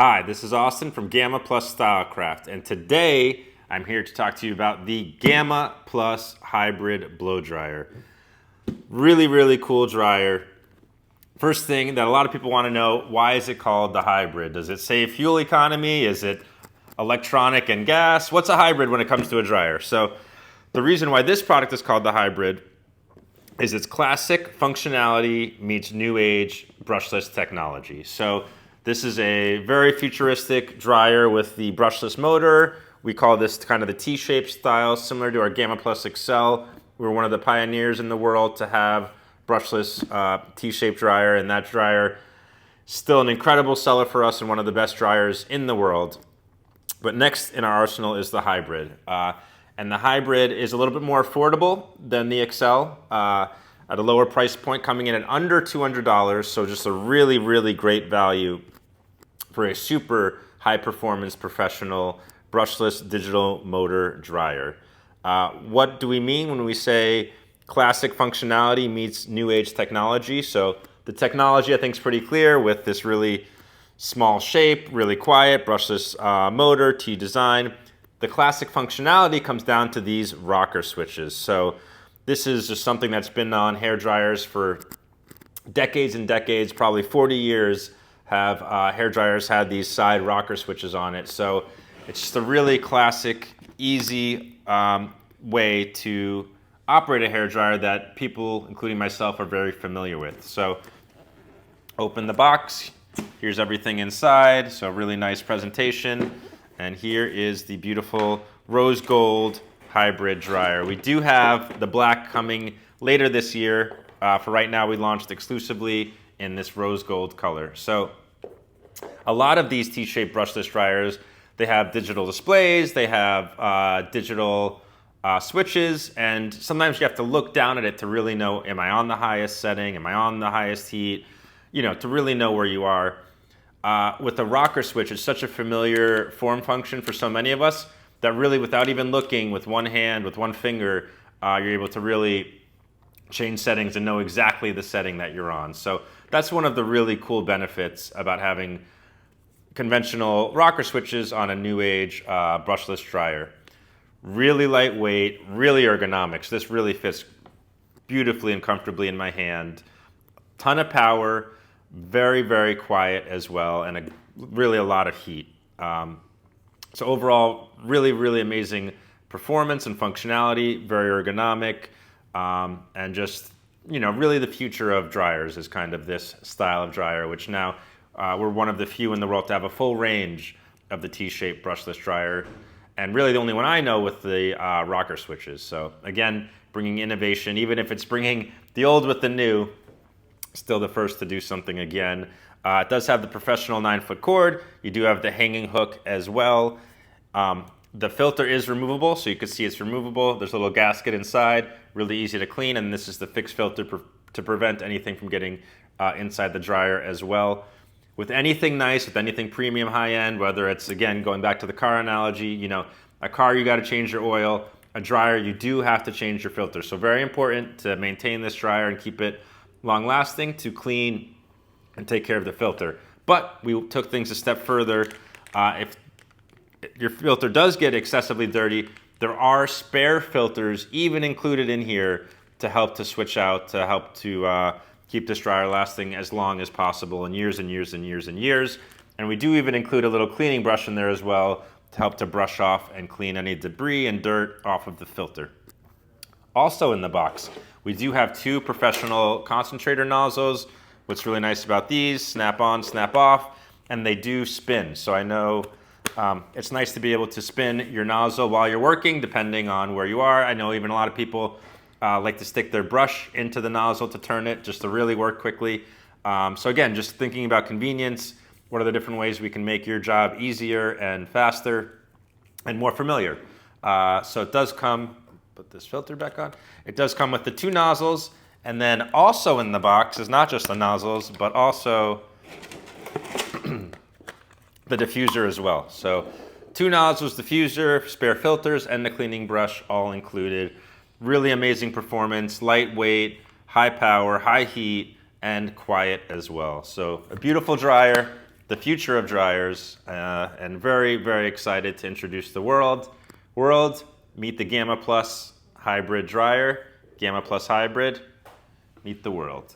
Hi, this is Austin from Gamma Plus Stylecraft, and today I'm here to talk to you about the Gamma Plus Hybrid Blow Dryer. Really cool dryer. First thing that a lot of people want to know, why is it called the hybrid? Does it save fuel economy? Is it electronic and gas? What's a hybrid when it comes to a dryer? So the reason why this product is called the hybrid is its classic functionality meets new age brushless technology. So this is a very futuristic dryer with the brushless motor. We call this kind of the T-shaped style, similar to our Gamma Plus XL. We're one of the pioneers in the world to have brushless T-shaped dryer, and that dryer is still an incredible seller for us and one of the best dryers in the world. But next in our arsenal is the hybrid. And the hybrid is a little bit more affordable than the XL at a lower price point, coming in at under $200. So just a really great value for a super high performance professional brushless digital motor dryer. What do we mean when we say classic functionality meets new age technology? So the technology I think is pretty clear with this really small shape, really quiet, brushless motor, T design. The classic functionality comes down to these rocker switches. So this is just something that's been on hair dryers for decades and decades, probably 40 years have hair dryers had these side rocker switches on it. So it's just a really classic, easy way to operate a hair dryer that people, including myself, are very familiar with. So open the box. Here's everything inside. So really nice presentation. And here is the beautiful rose gold hybrid dryer. We do have the black coming later this year. For right now, we launched exclusively in this rose gold color. So a lot of these T-shaped brushless dryers, they have digital displays, they have digital switches, and sometimes you have to look down at it to really know, am I on the highest setting? Am I on the highest heat? You know, to really know where you are. With the rocker switch, it's such a familiar form function for so many of us that really, without even looking, with one hand, with one finger, you're able to really change settings and know exactly the setting that you're on. So that's one of the really cool benefits about having conventional rocker switches on a new age brushless dryer. Really lightweight, really ergonomic. So this really fits beautifully and comfortably in my hand. Ton of power, very quiet as well, and really a lot of heat. So overall, really amazing performance and functionality, very ergonomic, and just, you know, really the future of dryers is kind of this style of dryer, which now we're one of the few in the world to have a full range of the T-shaped brushless dryer, and really the only one I know with the rocker switches. So again, bringing innovation, even if it's bringing the old with the new, still the first to do something again. It does have the professional 9-foot cord. You do have the hanging hook as well. The filter is removable, so you can see it's removable. There's a little gasket inside, really easy to clean, and this is the fixed filter to prevent anything from getting inside the dryer as well. With anything nice, with anything premium high-end, whether it's, again, going back to the car analogy, you know, a car you got to change your oil, a dryer you do have to change your filter. So very important to maintain this dryer and keep it long-lasting, to clean and take care of the filter. But we took things a step further. If your filter does get excessively dirty, there are spare filters even included in here to help to switch out, to help to keep this dryer lasting as long as possible, and years. And we do even include a little cleaning brush in there as well to help to brush off and clean any debris and dirt off of the filter. Also in the box, we do have two professional concentrator nozzles. What's really nice about these, snap on, snap off, and they do spin. So I know it's nice to be able to spin your nozzle while you're working, depending on where you are. I know even a lot of people like to stick their brush into the nozzle to turn it, just to really work quickly. So again, just thinking about convenience, what are the different ways we can make your job easier and faster and more familiar. So it does come, put this filter back on, it does come with the two nozzles, and then also in the box is not just the nozzles, but also the diffuser as well. So two nozzles, diffuser, spare filters, and the cleaning brush all included. Really amazing performance, lightweight, high power, high heat, and quiet as well. So a beautiful dryer the future of dryers, and very, very excited to introduce the world. World, meet the Gamma Plus hybrid dryer. Gamma Plus hybrid, meet the world.